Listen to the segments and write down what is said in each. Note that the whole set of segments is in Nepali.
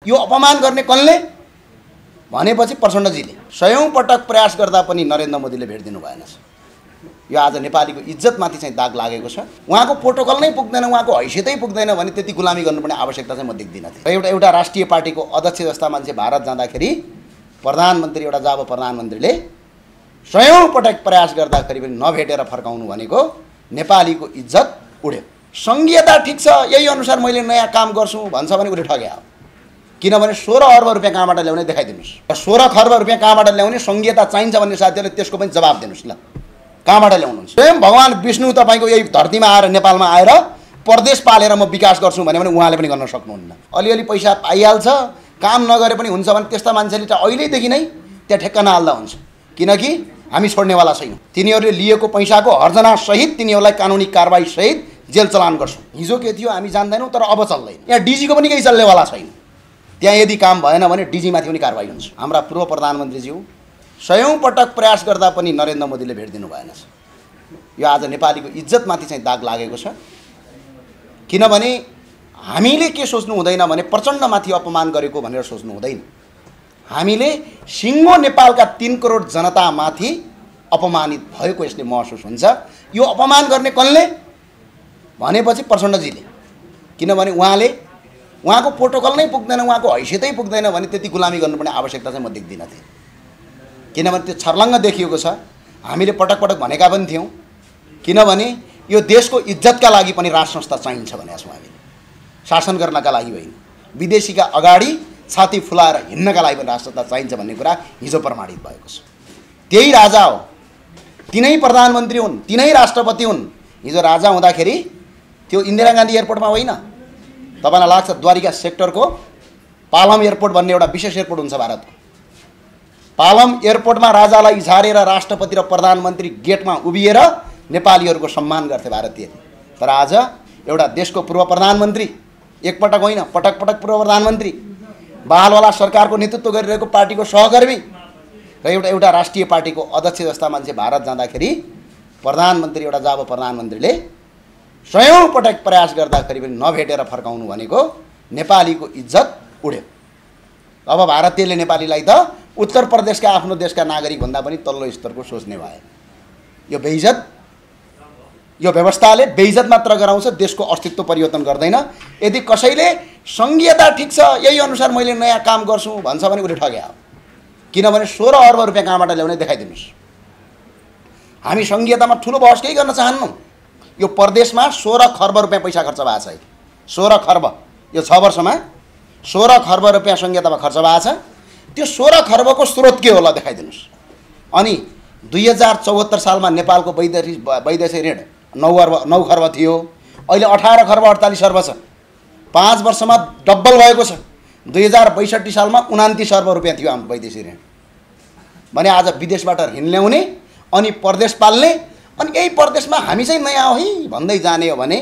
यो अपमान गर्ने कसले भनेपछि प्रचण्डजीले 100औं पटक प्रयास गर्दा पनि नरेन्द्र मोदीले भेट्दिनु भएन। यो आज नेपालीको इज्जतमाथि चाहिँ दाग लागेको छ। उहाँको प्रोटोकल नै पुग्दैन, उहाँको हैसियतै पुग्दैन भने त्यति गुलामी गर्नुपर्ने आवश्यकता चाहिँ म देख्दिनँ। एउटा राष्ट्रिय पार्टीको अध्यक्ष जस्ता मान्छे भारत जाँदाखेरि प्रधानमन्त्री एउटा जब प्रधानमन्त्रीले 100औं पटक प्रयास गर्दाखेरि पनि नभेटेर फर्काउनु भनेको नेपालीको इज्जत उड्यो। संघीयता ठिक छ, यही अनुसार मैले नयाँ काम गर्छु भन्छ भने उसले ठग्या हो। किनभने 16 अर्ब रुपियाँ कहाँबाट ल्याउने देखाइदिनुहोस्। 16 खर्ब रुपियाँ कहाँबाट ल्याउने, संघीयता चाहिन्छ भन्ने साथीहरूले त्यसको पनि जवाब दिनुहोस्। ल कहाँबाट ल्याउनुहुन्छ? स्वयं भगवान विष्णु तपाईँको यही धरतीमा आएर नेपालमा आएर प्रदेश पालेर म विकास गर्छु भने उहाँले पनि गर्न सक्नुहुन्न। अलिअलि पैसा पाइहाल्छ, काम नगरे पनि हुन्छ भने त्यस्ता मान्छेले चाहिँ अहिलेदेखि नै त्यहाँ ठेक्काना हाल्दा हुन्छ। किनकि हामी छोड्नेवाला छैनौँ। तिनीहरूले लिएको पैसाको हर्जना सहित तिनीहरूलाई कानुनी कारबाही सहित जेल चलान गर्छौँ। हिजो के थियो हामी जान्दैनौँ, तर अब चल्दैन। यहाँ डिजीको पनि केही चल्नेवाला छैन। त्यहाँ यदि काम भएन भने डिजीमाथि पनि कारबाही हुन्छ। हाम्रा पूर्व प्रधानमन्त्रीज्यू 100औं पटक प्रयास गर्दा पनि नरेन्द्र मोदीले भेट्दिनु भएन। यो आज नेपालीको इज्जतमाथि चाहिँ दाग लागेको छ। किनभने हामीले के सोच्नु हुँदैन भने प्रचण्डमाथि अपमान गरेको भनेर सोच्नु हुँदैन। हामीले सिङ्गो नेपालका 3 करोड जनतामाथि अपमानित भएको यसले महसुस हुन्छ। यो अपमान गर्ने कसले भनेपछि प्रचण्डजीले। किनभने उहाँको प्रोटोकल नै पुग्दैन, उहाँको हैसियतै पुग्दैन भने त्यति गुलामी गर्नुपर्ने आवश्यकता चाहिँ म देख्दिनँ। किनभने त्यो छर्लङ्ग देखिएको छ। हामीले पटक पटक भनेका पनि थियौँ। किनभने यो देशको इज्जतका लागि पनि राज संस्था चाहिन्छ भनेका छौँ हामीले। शासन गर्नका लागि होइन, विदेशीका अगाडि छाती फुलाएर हिँड्नका लागि पनि राज संस्था चाहिन्छ भन्ने कुरा हिजो प्रमाणित भएको छ। त्यही राजा हो, तिनै प्रधानमन्त्री हुन्, तिनै राष्ट्रपति हुन्। हिजो राजा हुँदाखेरि त्यो इन्दिरा गान्धी एयरपोर्टमा होइन, तपाईँलाई लाग्छ द्वारिका सेक्टरको पालम एयरपोर्ट भन्ने एउटा विशेष एयरपोर्ट हुन्छ भारतको। पालम एयरपोर्टमा राजालाई झारेर राष्ट्रपति र प्रधानमन्त्री गेटमा उभिएर नेपालीहरूको सम्मान गर्थे भारतीय। तर आज एउटा देशको पूर्व प्रधानमन्त्री, एकपटक होइन पटक पटक पूर्व प्रधानमन्त्री, बहालवाला सरकारको नेतृत्व गरिरहेको पार्टीको सहकर्मी र एउटा राष्ट्रिय पार्टीको अध्यक्ष जस्ता मान्छे भारत जाँदाखेरि प्रधानमन्त्री एउटा जब प्रधानमन्त्रीले 100औं पटक प्रयास गर्दाखेरि पनि नभेटेर फर्काउनु भनेको नेपालीको इज्जत उड्यो। अब भारतीयले नेपालीलाई त उत्तर प्रदेशका आफ्नो देशका नागरिक भन्दा पनि तल्लो स्तरको सोच्ने भए। यो बेइज्जत, यो व्यवस्थाले बेइज्जत मात्र गराउँछ, देशको अस्तित्व परिवर्तन गर्दैन। यदि कसैले संघीयता ठिक छ, यही अनुसार मैले नयाँ काम गर्छु भन्छ भने उसले ठग्या हो। किनभने 16 अर्ब रुपियाँ कहाँबाट ल्याउने देखाइदिनुहोस्। हामी संघीयतामा ठुलो बहस केही गर्न चाहन्नौँ। यो प्रदेशमा 16 खर्ब रुपियाँ पैसा खर्च भएको छ। 16 खर्ब, यो 6 वर्षमा 16 खर्ब रुपियाँ संघीयतामा खर्च भएको छ। त्यो 16 खर्बको स्रोत के होला देखाइदिनुहोस्। अनि 2074 सालमा नेपालको वैदेशिक ऋण 9 खर्ब थियो, अहिले 18 खर्ब 48 अर्ब छ। 5 वर्षमा डबल भएको छ। 2062 सालमा 29 अर्ब रुपियाँ थियो हाम्रो वैदेशिक ऋण भने आज विदेशबाट ऋण ल्याउने अनि प्रदेश पाल्ने, अनि यही प्रदेशमा हामी चाहिँ नयाँ हो है भन्दै जाने हो भने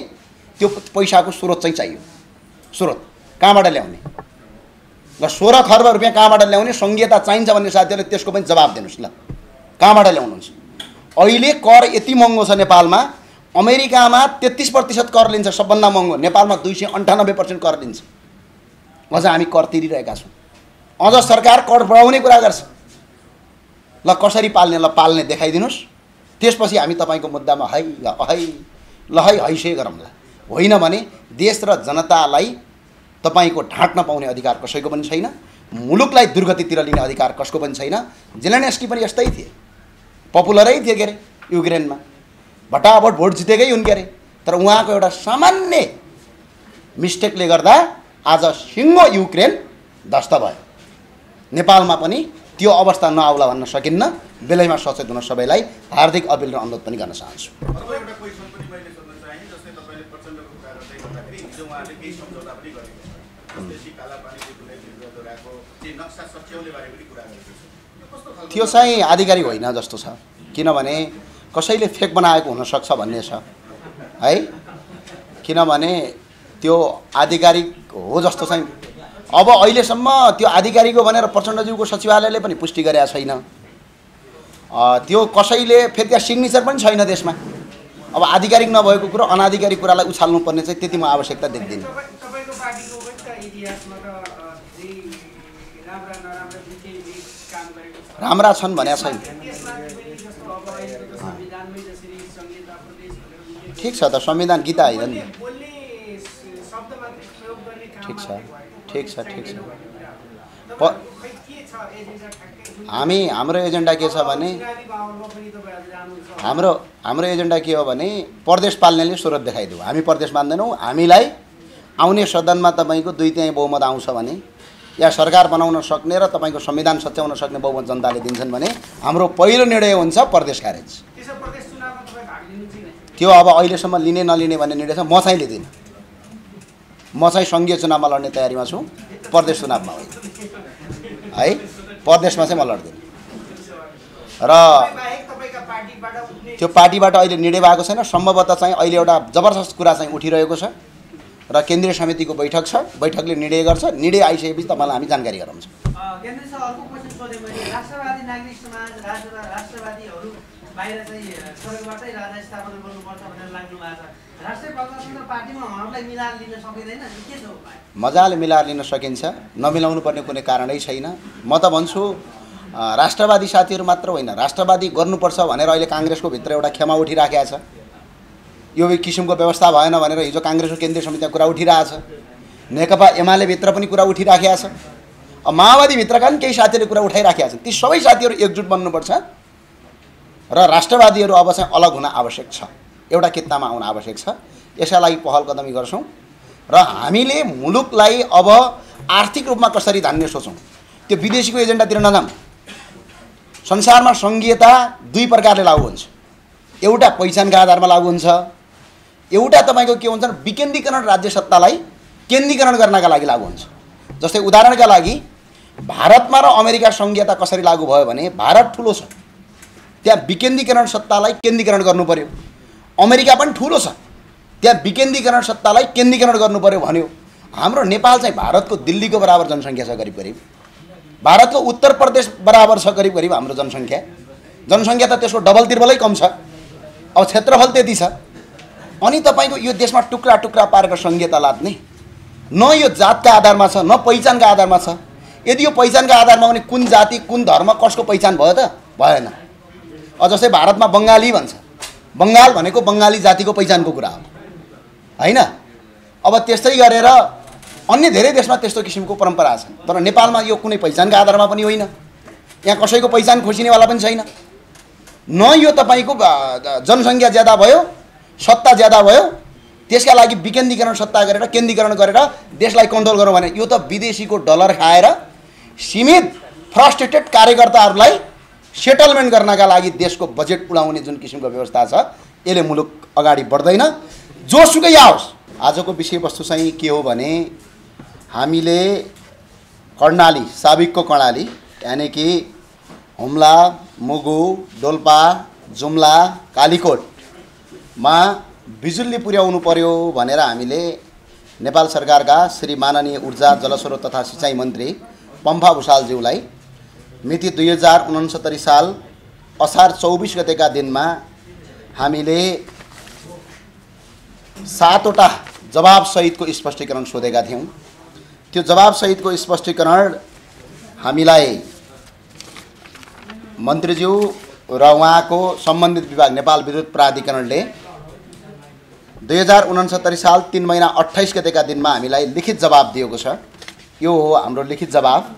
त्यो पैसाको स्रोत चाहिँ चाहियो। स्रोत कहाँबाट ल्याउने? ल 16 खर्ब रुपियाँ कहाँबाट ल्याउने? संघीयता चाहिन्छ भन्ने साथीहरूले त्यसको पनि जवाब दिनुहोस्। ल कहाँबाट ल्याउनुहुन्छ? अहिले कर यति महँगो छ नेपालमा। अमेरिकामा 33% कर लिन्छ, सबभन्दा महँगो। नेपालमा 298% कर लिन्छ। अझ हामी कर तिरिरहेका छौँ। अझ सरकार कर बढाउने कुरा गर्छ। ल कसरी पाल्ने? ल पाल्ने देखाइदिनुहोस्। त्यसपछि हामी तपाईँको मुद्दामा है ल हैसे गरौँला। होइन भने देश र जनतालाई तपाईँको ढाँट्न पाउने अधिकार कसैको पनि छैन। मुलुकलाई दुर्गतितिर लिने अधिकार कसको पनि छैन। जेलेन्स्की पनि यस्तै थिए, पपुलरै थिए के अरे युक्रेनमा, भटाभट भोट जितेकै हुन् के अरे। तर उहाँको एउटा सामान्य मिस्टेकले गर्दा आज सिङ्गो युक्रेन ध्वस्त भयो। नेपालमा पनि त्यो अवस्था नआउला भन्न सकिन्न। बेलैमा सचेत हुन सबैलाई हार्दिक अपिल र अनुरोध पनि गर्न चाहन्छु। त्यो चाहिँ आधिकारिक होइन जस्तो छ। किनभने कसैले फेक बनाएको हुनसक्छ भन्ने छ है। किनभने त्यो आधिकारिक हो जस्तो चाहिँ अब अहिलेसम्म त्यो आधिकारिक हो भनेर प्रचण्डज्यूको सचिवालयले पनि पुष्टि गरेका छैन। त्यो कसैले फेरि त्यहाँ सिग्नेचर पनि छैन देशमा। अब आधिकारिक नभएको कुरो अनाधिकारिक कुरालाई उछाल्नुपर्ने चाहिँ त्यति म आवश्यकता देख्दिनँ। राम्रा छन् भने छैन। ठिक छ त, संविधान गीता होइन नि। ठिक छ ठिक छ ठिक छ। हाम्रो एजेन्डा के छ भने हाम्रो एजेन्डा के हो भने प्रदेश पाल्नेले स्रोत देखाइदियो। हामी प्रदेश मान्दैनौँ। हामीलाई आउने सदनमा तपाईँको 2/3 बहुमत आउँछ भने या सरकार बनाउन सक्ने र तपाईँको संविधान सच्याउन सक्ने बहुमत जनताले दिन्छन् भने हाम्रो पहिलो निर्णय हुन्छ प्रदेश खारेज। त्यो अब अहिलेसम्म लिने नलिने भन्ने निर्णय छ। म चाहिँ लिँदिनँ। म चाहिँ सङ्घीय चुनावमा लड्ने तयारीमा छु, प्रदेश चुनावमा होइन है। प्रदेशमा चाहिँ म लड्दिनँ र त्यो पार्टीबाट अहिले निर्णय भएको छैन। सम्भवतः चाहिँ अहिले एउटा जबरजस्त कुरा चाहिँ उठिरहेको छ र केन्द्रीय समितिको बैठक छ। बैठकले निर्णय गर्छ। निर्णय आइसकेपछि तपाईँलाई हामी जानकारी गराउँछौँ। राष्ट्रवादी नागरिक समाज राष्ट्रवादीहरू बाहिर चाहिँ स्वर्गबाटै राजा स्थापना गर्नुपर्छ भनेर लाग्नु भएको छ। राष्ट्रिय प्रजातन्त्र पार्टीमा उहाँहरूलाई मिलाएर लिन सकिँदैन के छ उपाय? मजाले मिलाएर लिन सकिन्छ। नमिलाउनु पर्ने कुनै कारणै छैन। म त भन्छु राष्ट्रवादी साथीहरू मात्र होइन, राष्ट्रवादी गर्नुपर्छ भनेर अहिले काङ्ग्रेसको भित्र एउटा खेमा उठिराखेको छ। यो किसिमको व्यवस्था भएन भनेर हिजो काङ्ग्रेसको केन्द्रीय समितिमा कुरा उठिरहेछ। नेकपा एमाले भित्र पनि कुरा उठिराखेको छ। अब माओवादीभित्रका पनि केही साथीहरूले कुरा उठाइराखेका छन्। ती सबै साथीहरू एकजुट बन्नुपर्छ र राष्ट्रवादीहरू अब चाहिँ अलग हुन आवश्यक छ, एउटा कित्तामा आउन आवश्यक छ। यसका लागि पहल कदमी गर्छौँ र हामीले मुलुकलाई अब आर्थिक रूपमा कसरी धान्ने सोचौँ। त्यो विदेशीको एजेन्डातिर नजाऊँ। संसारमा सङ्घीयता 2 प्रकारले लागू हुन्छ। एउटा पहिचानका आधारमा लागू हुन्छ, एउटा तपाईँको के हुन्छ विकेन्द्रीकरण राज्य सत्तालाई केन्द्रीकरण गर्नका लागि लागू हुन्छ। जस्तै उदाहरणका लागि भारतमा र अमेरिका सङ्घीयता कसरी लागू भयो भने भारत ठुलो छ, त्यहाँ विकेन्द्रीकरण सत्तालाई केन्द्रीकरण गर्नु पर्यो। अमेरिका पनि ठुलो छ, त्यहाँ विकेन्द्रीकरण सत्तालाई केन्द्रीकरण गर्नु पर्यो भन्यो। हाम्रो नेपाल चाहिँ भारतको दिल्लीको बराबर जनसङ्ख्या छ, करिब करिब भारतको उत्तर प्रदेश बराबर छ करिब करिब हाम्रो जनसङ्ख्या। जनसङ्ख्या त त्यसको डबल तिर्बलै कम छ। अब क्षेत्रफल त्यति छ। अनि तपाईँको यो देशमा टुक्रा टुक्रा पारेर सङ्घीयता लाद्ने, न यो जातका आधारमा छ, न पहिचानका आधारमा छ। यदि यो पहिचानका आधारमा भने कुन जाति कुन धर्म कसको पहिचान भयो त? भएन। जस्तै भारतमा बङ्गाली भन्छ, बङ्गाल भनेको बङ्गाली जातिको पहिचानको कुरा हो होइन। अब त्यस्तै गरेर अन्य धेरै देशमा त्यस्तो किसिमको परम्परा छ। तर नेपालमा यो कुनै पहिचानका आधारमा पनि होइन। यहाँ कसैको पहिचान खोजिनेवाला पनि छैन। न यो तपाईँको जनसङ्ख्या ज्यादा भयो, सत्ता ज्यादा भयो, त्यसका लागि विकेन्द्रीकरण सत्ता गरेर केन्द्रीकरण गरेर देशलाई कन्ट्रोल गरौँ भने यो त विदेशीको डलर खाएर सीमित फ्रस्ट्रेटेड कार्यकर्ताहरूलाई सेटलमेन्ट गर्नका लागि देशको बजेट उडाउने जुन किसिमको व्यवस्था छ, यसले मुलुक अगाडि बढ्दैन। जोसुकै आओस्। आजको विषयवस्तु चाहिँ के हो भने हामीले कर्णाली, साबिकको कर्णाली यानि कि हुम्ला, मुगु, डोल्पा, जुम्ला, कालीकोटमा बिजुली पुर्याउनु पर्यो भनेर हामीले नेपाल सरकारका श्री माननीय ऊर्जा जलस्रोत तथा सिँचाइ मन्त्री पम्फा भुषालज्यूलाई मिति 2069 साल असार 24 गतेका दिनमा हामीले 7वटा जवाबसहितको स्पष्टीकरण सोधेका थियौँ। त्यो जवाबसहितको स्पष्टीकरण हामीलाई मन्त्रीज्यू र उहाँको सम्बन्धित विभाग नेपाल विद्युत प्राधिकरणले 2069 साल 3 महिना 28 गतेका दिनमा हामीलाई लिखित जवाब दिएको छ। यो हो हाम्रो लिखित जवाब।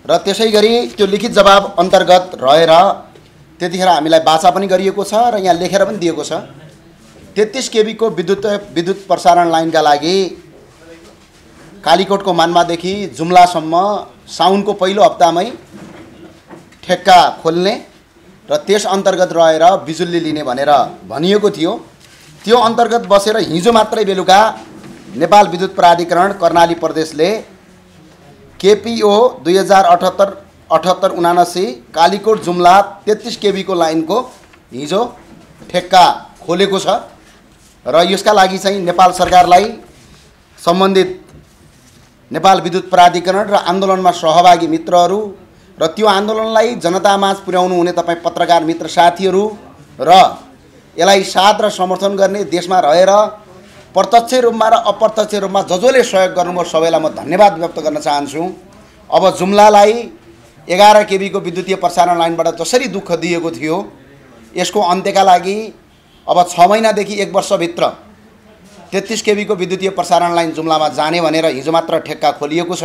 र त्यसै गरी त्यो लिखित जवाब अन्तर्गत रहेर त्यतिखेर हामीलाई वाचा पनि गरिएको छ र यहाँ लेखेर पनि दिएको छ। 33 केबी को विद्युत प्रसारण लाइनका लागि कालीकोटको मान्मादेखि जुम्लासम्म साउनको पहिलो हप्तामै ठेक्का खोल्ने र त्यस अन्तर्गत रहेर बिजुली लिने भनेर भनिएको थियो। त्यो अन्तर्गत बसेर हिजो मात्रै बेलुका नेपाल विद्युत प्राधिकरण कर्णाली प्रदेशले केपीओ 2078-78-79 कालीकोट जुम्ला 33 केबी को लाइनको हिजो ठेक्का खोलेको छ र यसका लागि चाहिँ नेपाल सरकारलाई सम्बन्धित नेपाल विद्युत प्राधिकरण र आन्दोलनमा सहभागी मित्रहरू र त्यो आन्दोलनलाई जनतामाझ पुर्याउनु हुने तपाईँ पत्रकार मित्र साथीहरू र यसलाई साथ र समर्थन गर्ने देशमा रहेर प्रत्यक्ष रूपमा र अप्रत्यक्ष रूपमा जसले सहयोग गर्नुभयो सबैलाई म धन्यवाद व्यक्त गर्न चाहन्छु। अब जुम्लालाई 11 केबी को विद्युतीय प्रसारण लाइनबाट जसरी दुःख दिएको थियो यसको अन्त्यका लागि अब 6 महिनादेखि 1 वर्षभित्र 33 केबी को विद्युतीय प्रसारण लाइन जुम्लामा जाने भनेर हिजो मात्र ठेक्का खोलिएको छ।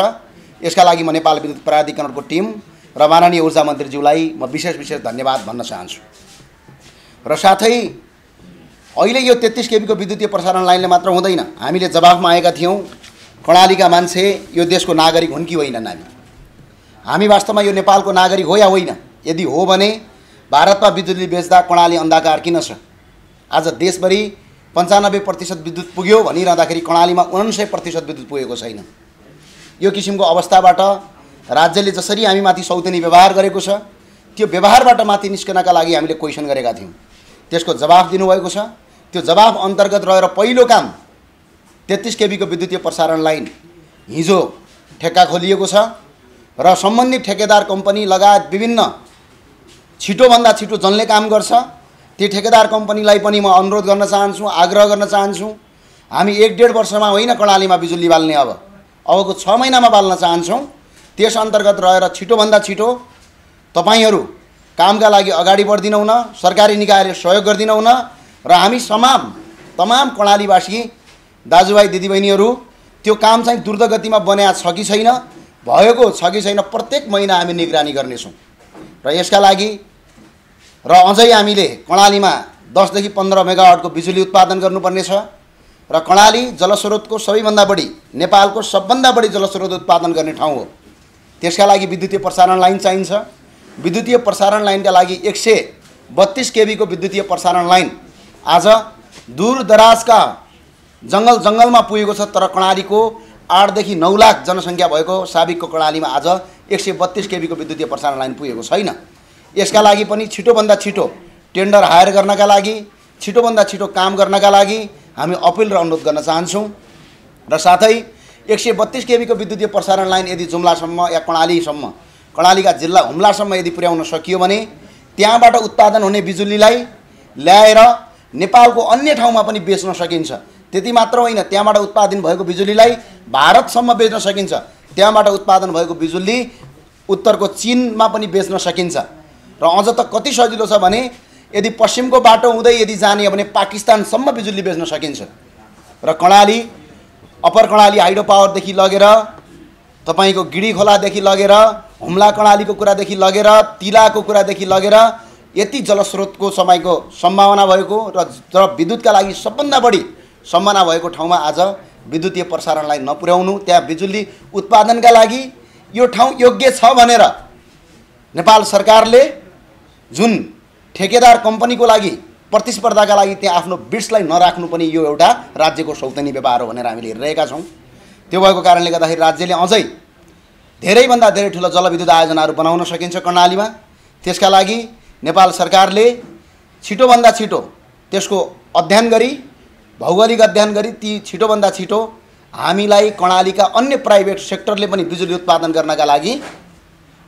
यसका लागि म नेपाल विद्युत प्राधिकरणको टिम र माननीय ऊर्जा मन्त्रीज्यूलाई म विशेष धन्यवाद भन्न चाहन्छु। र साथै अहिले यो 33 केबी को विद्युतीय प्रसारण लाइनले मात्र हुँदैन। हामीले जवाफमा आएका थियौँ कर्णालीका मान्छे यो देशको नागरिक हुन् कि होइनन्, हामी वास्तवमा यो नेपालको नागरिक हो या होइन, यदि हो भने भारतमा बिजुली बेच्दा कर्णाली अन्धकार किन छ? आज देशभरि 95% विद्युत पुग्यो भनिरहँदाखेरि कर्णालीमा 99% विद्युत पुगेको छैन। यो किसिमको अवस्थाबाट राज्यले जसरी हामीमाथि सौतेनी व्यवहार गरेको छ त्यो व्यवहारबाट माथि निस्कनका लागि हामीले क्वेसन गरेका थियौँ, त्यसको जवाफ दिनुभएको छ। त्यो जवाफ अन्तर्गत रहेर पहिलो काम 33 केबी को विद्युतीय प्रसारण लाइन हिजो ठेक्का खोलिएको छ र सम्बन्धित ठेकेदार कम्पनी लगायत विभिन्न छिटोभन्दा छिटो जसले काम गर्छ ती ठेकेदार कम्पनीलाई पनि म अनुरोध गर्न चाहन्छु, आग्रह गर्न चाहन्छु। हामी 1-1.5 वर्षमा होइन कर्णालीमा बिजुली बाल्ने, अबको 6 महिनामा बाल्न चाहन्छौँ। त्यस अन्तर्गत रहेर छिटोभन्दा छिटो तपाईहरू कामका लागि अगाडि बढ्दिनौ न, सरकारी निकायले सहयोग गर्दिनौ न र हामी तमाम कर्णालीवासी दाजुभाइ दिदीबहिनीहरू त्यो काम चाहिँ द्रुतगतिमा बन्या छ कि छैन, भएको छ कि छैन प्रत्येक महिना हामी निगरानी गर्नेछौँ। र यसका लागि र अझै हामीले कर्णालीमा 10 देखि 15 मेगावाटको बिजुली उत्पादन गर्नुपर्ने छ र कर्णाली जलस्रोतको सबैभन्दा बढी नेपालको सबभन्दा बढी जलस्रोत उत्पादन गर्ने ठाउँ हो। त्यसका लागि विद्युतीय प्रसारण लाइन चाहिन्छ। विद्युतीय प्रसारण लाइनका लागि 132 केबी को विद्युतीय प्रसारण लाइन आज दूरदराजका जङ्गलमा पुगेको छ, तर कर्णालीको 8 देखि 9 लाख जनसङ्ख्या भएको साबिकको कर्णालीमा आज 132 केबी को विद्युतीय प्रसारण लाइन पुगेको छैन। यसका लागि पनि छिटोभन्दा छिटो टेन्डर हायर गर्नका लागि, छिटोभन्दा छिटो काम गर्नका लागि हामी अपिल र अनुरोध गर्न चाहन्छौँ। र साथै 132 केबी को विद्युतीय प्रसारण लाइन यदि जुम्लासम्म या कर्णालीका जिल्ला हुम्लासम्म यदि पुर्याउन सकियो भने त्यहाँबाट उत्पादन हुने बिजुलीलाई ल्याएर नेपालको अन्य ठाउँमा पनि बेच्न सकिन्छ। त्यति मात्र होइन, त्यहाँबाट उत्पादन भएको बिजुलीलाई भारतसम्म बेच्न सकिन्छ। त्यहाँबाट उत्पादन भएको बिजुली उत्तरको चीनमा पनि बेच्न सकिन्छ। र अझ त कति सजिलो छ भने यदि पश्चिमको बाटो हुँदै यदि जाने हो भने पाकिस्तानसम्म बिजुली बेच्न सकिन्छ। र कर्णाली अप्पर कर्णाली हाइड्रो पावरदेखि लगेर तपाईको गिडी खोलादेखि लगेर हुम्ला कर्णालीको कुरादेखि लगेर तिलाको कुरादेखि लगेर यति जलस्रोतको समयको सम्भावना भएको र विद्युतका लागि सबभन्दा बढी सम्भावना भएको ठाउँमा आज विद्युतीय प्रसारण लाइन नपुर्याउनु, त्यहाँ बिजुली उत्पादनका लागि यो ठाउँ योग्य छ भनेर नेपाल सरकारले जुन ठेकेदार कम्पनीको लागि प्रतिस्पर्धाका लागि त्यहाँ आफ्नो बिड्सलाई नराख्नु पनि यो एउटा राज्यको सौतेनी व्यवहार हो भनेर हामीले हेरिरहेका छौँ। त्यो भएको कारणले गर्दाखेरि राज्यले अझै धेरैभन्दा धेरै ठुलो जलविद्युत आयोजनाहरू बनाउन सकिन्छ कर्णालीमा। त्यसका लागि नेपाल सरकारले छिटोभन्दा छिटो त्यसको अध्ययन गरी, भौगोलिक अध्ययन गरी ती छिटोभन्दा छिटो हामीलाई कर्णालीका अन्य प्राइभेट सेक्टरले पनि बिजुली उत्पादन गर्नका लागि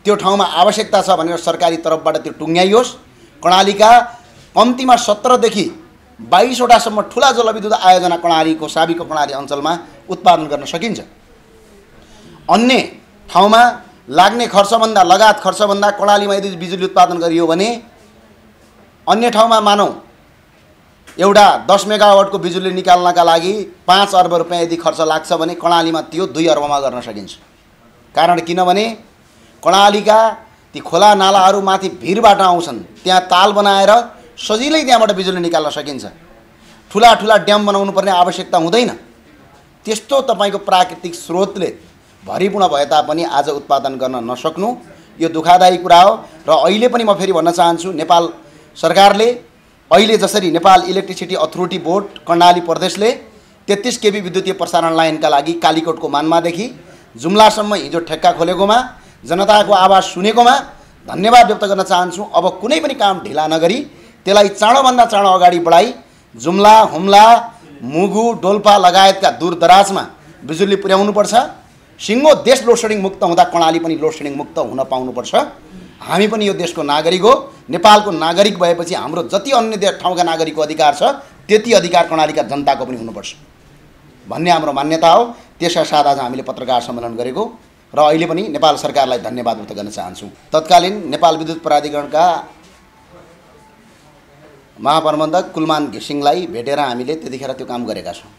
त्यो ठाउँमा आवश्यकता छ भनेर सरकारी तर्फबाट त्यो टुङ्ग्याइयोस्। कर्णालीका कम्तीमा 17 देखि 22 वटासम्म ठुला जलविद्युत आयोजना कर्णालीको साबिकको कर्णाली अञ्चलमा उत्पादन गर्न सकिन्छ। अन्य ठाउँमा लाग्ने खर्चभन्दा लगायत खर्चभन्दा कर्णालीमा यदि बिजुली उत्पादन गरियो भने अन्य ठाउँमा मानौँ एउटा 10 मेगावाटको बिजुली निकाल्नका लागि 5 अर्ब रुपैयाँ यदि खर्च लाग्छ भने कर्णालीमा त्यो 2 अर्बमा गर्न सकिन्छ। कारण किनभने कर्णालीका ती खोला नालाहरू माथि भिरबाट आउँछन्, त्यहाँ ताल बनाएर सजिलै त्यहाँबाट बिजुली निकाल्न सकिन्छ। ठुला ड्याम बनाउनु पर्ने आवश्यकता हुँदैन। त्यस्तो तपाईको प्राकृतिक स्रोतले भरिपूर्ण भए तापनि आज उत्पादन गर्न नसक्नु यो दुःखदायी कुरा हो। र अहिले पनि म फेरि भन्न चाहन्छु, नेपाल सरकारले अहिले जसरी Nepal electricity authority board Karnali प्रदेशले 33 केबी विद्युतीय प्रसारण लाइनका लागि कालीकोटको मान्मादेखि जुम्लासम्म हिजो ठेक्का खोलेकोमा, जनताको आवाज सुनेकोमा धन्यवाद व्यक्त गर्न चाहन्छु। अब कुनै पनि काम ढिला नगरी त्यसलाई चाँडोभन्दा चाँडो अगाडि बढाई जुम्ला, हुम्ला, मुगु, डोल्पा लगायतका दूरदराजमा बिजुली पुर्याउनुपर्छ। सिङ्गो देश लोडसेडिङ मुक्त हुँदा कर्णाली पनि लोडसेडिङ मुक्त हुन पाउनुपर्छ। हामी पनि यो देशको नागरिक हो, नेपालको नागरिक भएपछि हाम्रो जति अन्य ठाउँका नागरिकको अधिकार छ त्यति अधिकार कर्णालीका जनताको पनि हुनुपर्छ भन्ने हाम्रो मान्यता हो। त्यसका साथ आज हामीले पत्रकार सम्मेलन गरेको र र अहिले पनि नेपाल सरकारलाई धन्यवाद व्यक्त गर्न चाहन्छु। तत्कालीन नेपाल विद्युत प्राधिकरणका महाप्रबन्धक कुलमान घिसिङलाई भेटेर हामीले त्यतिखेर त्यो काम गरेका छौँ।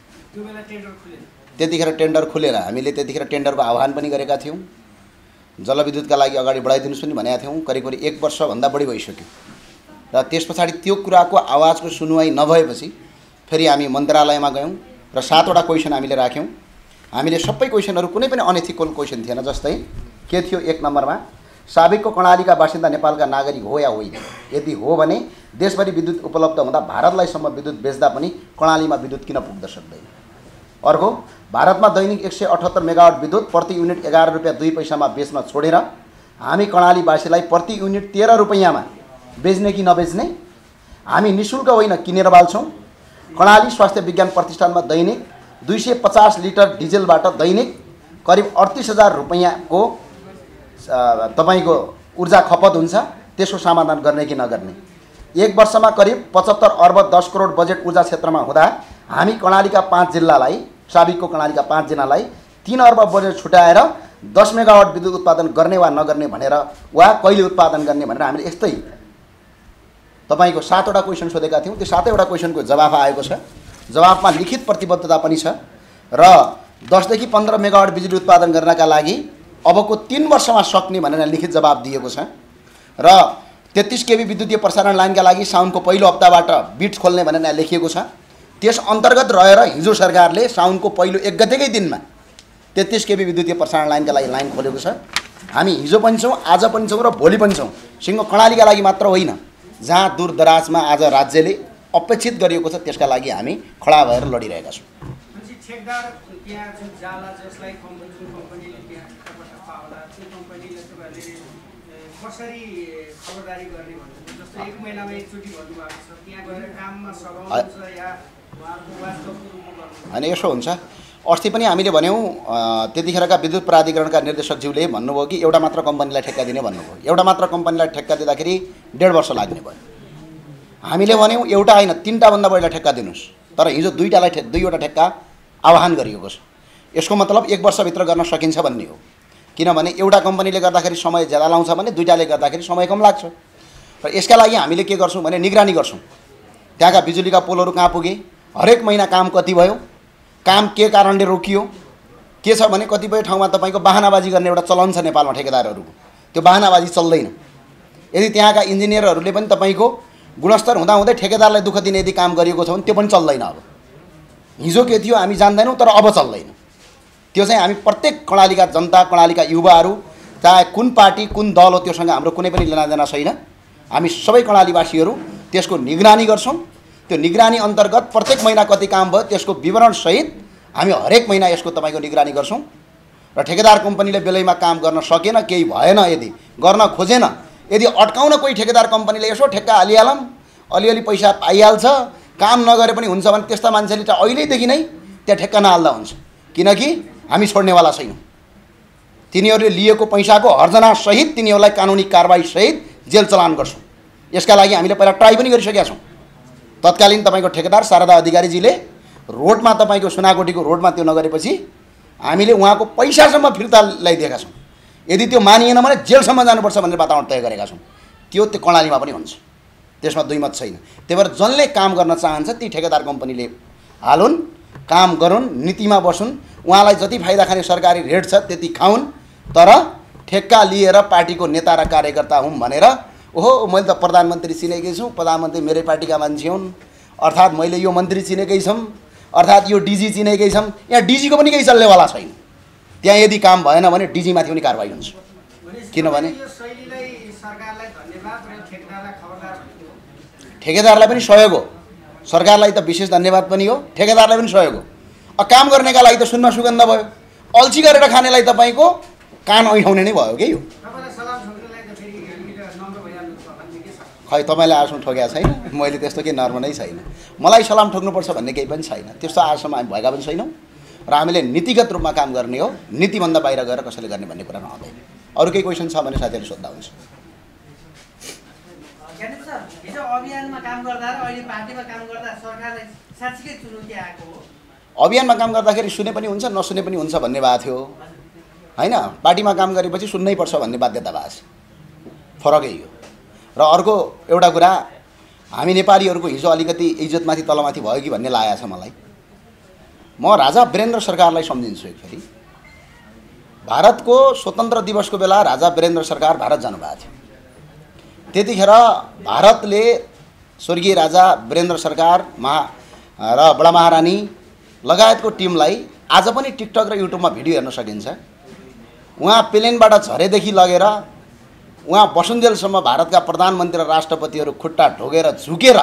त्यतिखेर टेन्डर खुलेर हामीले त्यतिखेर टेन्डरको आह्वान पनि गरेका थियौँ। जलविद्युतका लागि अगाडि बढाइदिनुहोस् पनि भनेका थियौँ। करिब 1 वर्षभन्दा बढी भइसक्यो र त्यस पछाडि त्यो कुराको आवाजको सुनुवाई नभएपछि फेरि हामी मन्त्रालयमा गयौँ र 7वटा क्वेसन हामीले राख्यौँ। हामीले सबै क्वेसनहरू कुनै पनि अनएथिकल क्वेसन थिएन। जस्तै के थियो 1 नम्बरमा, साबिकको कर्णालीका बासिन्दा नेपालका नागरिक हो या होइन? यदि हो भने देशभरि विद्युत उपलब्ध हुँदा भारतलाईसम्म विद्युत बेच्दा पनि कर्णालीमा विद्युत किन पुग्न सक्दैन? अर्को, भारतमा दैनिक 178 मेगावाट विद्युत प्रति युनिट 11 रुपियाँ 2 पैसामा बेच्न छोडेर हामी कर्णालीवासीलाई प्रति युनिट 13 रुपियाँमा बेच्ने कि नबेच्ने? हामी निःशुल्क होइन किनेर बाल्छौँ। कर्णाली स्वास्थ्य विज्ञान प्रतिष्ठानमा दैनिक 250 लिटर डिजेलबाट दैनिक करिब 38,000 रुपियाँको तपाईको ऊर्जा खपत हुन्छ। त्यसको समाधान गर्ने कि नगर्ने? 1 वर्षमा करिब 75 अर्ब 10 करोड बजेट ऊर्जा क्षेत्रमा हुँदा हामी कर्णालीका 5 जिल्लालाई, साबिकको कर्णालीका 5 जिल्लालाई 3 अर्ब बजेट छुट्याएर 10 मेगावाट विद्युत उत्पादन गर्ने वा नगर्ने भनेर वा कहिले उत्पादन गर्ने भनेर हामीले यस्तै तपाईको 7वटा क्वेसन सोधेका थियौँ। त्यो 7वटा क्वेसनको जवाफ आएको छ। जवाफमा लिखित प्रतिबद्धता पनि छ र 10 देखि 15 मेगावाट बिजुली उत्पादन गर्नका लागि अबको 3 वर्षमा सक्ने भनेर लिखित जवाफ दिएको छ र 33 केबी विद्युतीय प्रसारण लाइनका लागि साउनको पहिलो हप्ताबाट बिट खोल्ने भनेर लेखिएको छ। त्यस अन्तर्गत रहेर हिजो सरकारले साउनको पहिलो 1 गतेकै दिनमा 33 केबी विद्युतीय प्रसारण लाइनका लागि लाइन खोलेको छ। हामी हिजो पनि छौँ, आज पनि छौँ र भोलि पनि छौँ। सिङ्गो कर्णालीका लागि मात्र होइन, जहाँ दूरदराजमा आज राज्यले अपेक्षित गरिएको छ त्यसका लागि हामी खडा भएर लडिरहेका छौँ। अनि यसो हुन्छ, अस्ति पनि हामीले भन्यौँ, त्यतिखेरका विद्युत प्राधिकरणका निर्देशकज्यूले भन्नुभयो कि एउटा मात्र कम्पनीलाई ठेक्का दिने भन्नुभयो। एउटा मात्र कम्पनीलाई ठेक्का दिँदाखेरि 1.5 वर्ष लाग्ने भयो। हामीले भन्यौँ एउटा होइन 3टा भन्दा बढीलाई ठेक्का दिनुहोस्, तर हिजो 2वटा ठेक्का आह्वान गरिएको छ। यसको मतलब 1 वर्षभित्र गर्न सकिन्छ भन्ने हो। किनभने एउटा कम्पनीले गर्दाखेरि समय ज्यादा लाउँछ भने 2टाले गर्दाखेरि समय कम लाग्छ। र यसका लागि हामीले के गर्छौँ भने निगरानी गर्छौँ। त्यहाँका बिजुलीका पोलहरू कहाँ पुगे, हरेक महिना काम कति भयो, काम के कारणले रोकियो, के छ भने कतिपय ठाउँमा तपाईँको बहानाबाजी गर्ने एउटा चलन छ नेपालमा ठेकेदारहरूको। त्यो बहानाबाजी चल्दैन। यदि त्यहाँका इन्जिनियरहरूले पनि तपाईँको गुणस्तर हुँदाहुँदै ठेकेदारलाई दुःख दिने यदि काम गरिएको छ भने त्यो पनि चल्दैन। अब हिजो के थियो हामी जान्दैनौँ, तर अब चल्दैन। त्यो चाहिँ हामी प्रत्येक कर्णालीका जनता, कर्णालीका युवाहरू, चाहे कुन पार्टी कुन दल हो, त्योसँग हाम्रो कुनै पनि लेनादेना छैन। हामी सबै कर्णालीवासीहरू त्यसको निगरानी गर्छौँ। त्यो निगरानी अन्तर्गत प्रत्येक महिना कति काम भयो त्यसको विवरणसहित हामी हरेक महिना यसको तपाईँको निगरानी गर्छौँ। र ठेकेदार कम्पनीले बेलैमा काम गर्न सकेन, केही भएन, यदि गर्न खोजेन, यदि अड्काउन कोही ठेकेदार कम्पनीले यसो ठेक्का हालिहालौँ, अलिअलि पैसा पाइहाल्छ, काम नगरे पनि हुन्छ भने त्यस्ता मान्छेले त अहिलेदेखि नै त्यहाँ ठेक्का नहाल्दा हुन्छ। किनकि हामी छोड्नेवाला छैनौँ। तिनीहरूले लिएको पैसाको हर्जनासहित तिनीहरूलाई कानुनी कारबाहीसहित जेल चलान गर्छौँ। यसका लागि हामीले पहिला ट्राई पनि गरिसकेका छौँ। तत्कालीन तपाईँको ठेकेदार शारदा अधिकारीजीले रोडमा तपाईँको सुनाकोटीको रोडमा त्यो नगरेपछि हामीले उहाँको पैसासम्म फिर्ता ल्याइदिएका छौँ। यदि त्यो मानिएन भने जेलसम्म जानुपर्छ भनेर वातावरण तय गरेका छौँ। त्यो कर्णालीमा पनि हुन्छ, त्यसमा दुई मत छैन। त्यही भएर जसले काम गर्न चाहन्छ ती ठेकेदार कम्पनीले हालुन्, काम गरून्, नीतिमा बसुन्, उहाँलाई जति फाइदा खाने सरकारी रेट छ त्यति खाउन्। तर ठेक्का लिएर पार्टीको नेता र कार्यकर्ता हुँ भनेर ओहो मैले त प्रधानमन्त्री चिनेकै छु, प्रधानमन्त्री मेरै पार्टीका मान्छे हुन्, अर्थात् मैले यो मन्त्री चिनेकै छौँ, अर्थात् यो डिजी चिनेकै छौँ। यहाँ डिजीको पनि केही चल्नेवाला छैन। त्यहाँ यदि काम भएन भने डिजीमाथि पनि कारबाही हुन्छ। किनभने ठेकेदारलाई पनि सहयोग हो, सरकारलाई त विशेष धन्यवाद पनि हो, ठेकेदारलाई पनि सहयोग हो। काम गर्नेका लागि त सुन्न सुगन्ध भयो, अल्छी गरेर खानेलाई तपाईँको कान ऐठाउने नै भयो कि यो। खै तपाईँले आसम्म ठोकेको छैन, मैले त्यस्तो केही नर्म नै छैन। मलाई सलाम ठोक्नुपर्छ भन्ने केही पनि छैन, त्यस्तो आसम्म हामी भएका पनि छैनौँ। र हामीले नीतिगत रूपमा काम गर्ने हो, नीतिभन्दा बाहिर गएर कसैले गर्ने भन्ने कुरा नहुँदैन। अरू केही क्वेसन छ भने साथीहरूले सोध्दा हुन्छ। हिजो अभियानमा काम गर्दा र अहिले पार्टीमा काम गर्दा सरकारले साँच्चीकै चुनौती आएको हो? अभियानमा काम गर्दाखेरि सुने पनि हुन्छ नसुने पनि हुन्छ भन्ने भएको थियो। हैन, पार्टीमा काम गरेपछि सुन्नै पर्छ भन्ने बाध्यता भएको छ। फरकै हो। र अर्को एउटा कुरा, हामी नेपालीहरूको हिजो अलिकति इज्जतमाथि तलमाथि भयो कि भन्ने लागेको छ मलाई। म राजा वीरेन्द्र सरकारलाई सम्झिन्छु एकफेरि। भारतको स्वतन्त्र दिवसको बेला राजा वीरेन्द्र सरकार भारत जानुभएको थियो। त्यतिखेर भारतले स्वर्गीय राजा वीरेन्द्र सरकार र बडा महारानी लगायतको टिमलाई आज पनि टिकटक र युट्युबमा भिडियो हेर्न सकिन्छ। उहाँ प्लेनबाट झरेदेखि लगेर उहाँ बसुन्जेलसम्म भारतका प्रधानमन्त्री र राष्ट्रपतिहरू खुट्टा ढोगेर झुकेर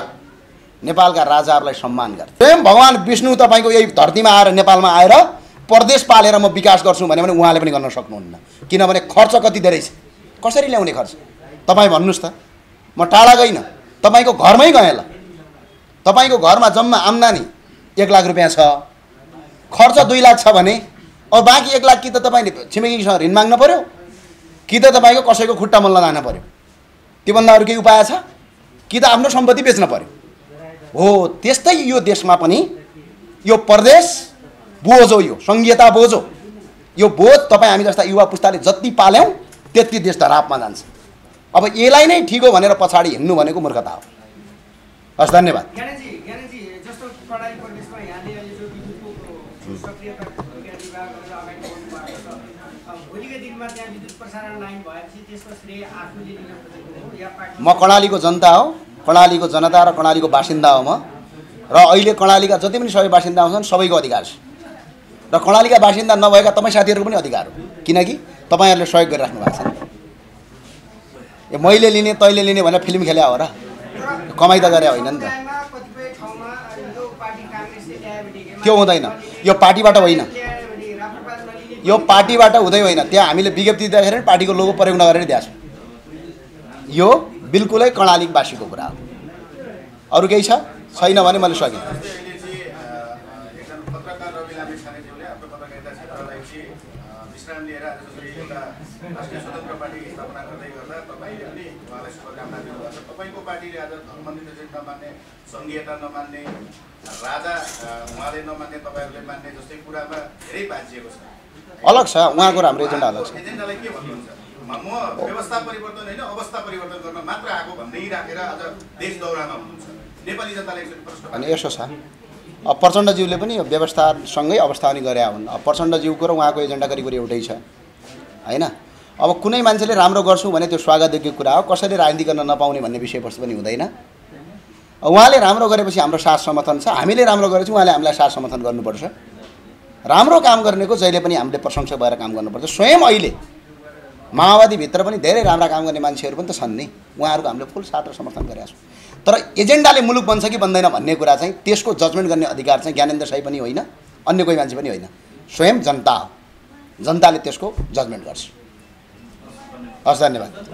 नेपालका राजाहरूलाई सम्मान गर्थे। स्वयं भगवान विष्णु तपाईँको यही धरतीमा आएर नेपालमा आएर प्रदेश पालेर म विकास गर्छु भने उहाँले पनि गर्न सक्नुहुन्न। किनभने खर्च कति धेरै छ। कसरी ल्याउने खर्च तपाईँ भन्नुहोस् त। म टाढा गइनँ, तपाईँको घरमै गएँ ल। तपाईँको घरमा जम्मा आम्दानी 1 लाख रुपियाँ छ, खर्च 2 लाख छ भने अब बाँकी 1 लाख कि त तपाईँले छिमेकीसँग ऋण माग्न पर्यो कि त तपाईँको कसैको खुट्टा मल्न जान पर्यो। त्योभन्दा अरू केही उपाय छ कि त आफ्नो सम्पत्ति बेच्न पर्यो। हो त्यस्तै यो देशमा पनि यो प्रदेश बोझ हो, यो सङ्घीयता बोझ हो। यो बोझ तपाईँ हामी जस्ता युवा पुस्ताले जति पाल्यौँ त्यति देश धरापमा जान्छ। अब यसलाई नै ठिक हो भनेर पछाडि हिँड्नु भनेको मूर्खता हो। हस्, धन्यवाद। ज्ञानेजी जस्तो कडाई प्रदेशमा यहाँले अहिले जो विद्युतको सक्रियता विभाग अगाडि बढ्नु भएको छ, भोलिको दिनमा त्यहाँ विद्युत प्रसारण लाइन भएपछि त्यसको श्रेय आफूले लिन खोजेको हो या पार्टी? म कर्णालीको जनता हो, कर्णालीको जनता र कर्णालीको बासिन्दा हो म। र अहिले कर्णालीका जति पनि सबै बासिन्दा हुन्छन् सबैको अधिकार छ। र कर्णालीका बासिन्दा नभएका तपाईँ साथीहरूको पनि अधिकार हो, किनकि तपाईँहरूले सहयोग गरिराख्नु भएको छ। यो मैले लिने तैँले लिने भनेर फिल्म खेल्या हो र, कमाइ त गरे होइन नि त। त्यो हुँदैन, यो पार्टीबाट होइन, यो पार्टीबाट हुँदै होइन। त्यहाँ हामीले विज्ञप्ति दिँदाखेरि पार्टीको लोगो प्रयोग नगरेर दिएको छ। यो बिल्कुलै कर्णालीवासीको कुरा हो। अरू केही छ छैन भने मैले सकेँ। राष्ट्रिय स्वतन्त्र पार्टी स्थापना गर्दै गर्दा तपाईँले पनि उहाँलाई शुभकामना दिनुभएको छ। तपाईँको पार्टीले आज धर्मनिरपेक्ष नमान्ने, सङ्घीयता नमान्ने, राजा उहाँले नमान्ने, तपाईँहरूले मान्ने जस्तै कुरामा धेरै बाँचिएको छ। अलग छ उहाँको, हाम्रो एजेन्डा अलग छ। एजेन्डालाई के भन्नुहुन्छ? म व्यवस्था परिवर्तन होइन अवस्था परिवर्तन गर्न मात्र आएको भन्दै राखेर आज देश दौरामा हुनुहुन्छ। नेपाली जनताले एकचोटि प्रश्न अनि यसो छ, अब प्रचण्डज्यूले पनि व्यवस्थासँगै अवस्था पनि गरे हुन्। अब प्रचण्डज्यूको र उहाँको एजेन्डा करिब एउटै छ हैन। अब कुनै मान्छेले राम्रो गर्छु भने त्यो स्वागतयोग्य कुरा हो। कसैले राजनीति गर्न नपाउने भन्ने विषयवस्तु पनि हुँदैन। उहाँले राम्रो गरेपछि हाम्रो साथ समर्थन छ, हामीले राम्रो गरेपछि उहाँले हामीलाई साथ समर्थन गर्नुपर्छ। राम्रो काम गर्नेको जहिले पनि हामीले प्रशंसक भएर काम गर्नुपर्छ। स्वयं अहिले माओवादीभित्र पनि धेरै राम्रा काम गर्ने मान्छेहरू पनि त छन् नि, उहाँहरूको हामीले फुल साथ र समर्थन गरेका छौँ। तर एजेन्डाले मुलुक बन्छ कि बन्दैन भन्ने कुरा चाहिँ त्यसको जजमेन्ट गर्ने अधिकार चाहिँ ज्ञानेन्द्र साई पनि होइन, अन्य कोही मान्छे पनि होइन, स्वयं जनता हो। जनताले त्यसको जजमेन्ट गर्छ। हस्, धन्यवाद।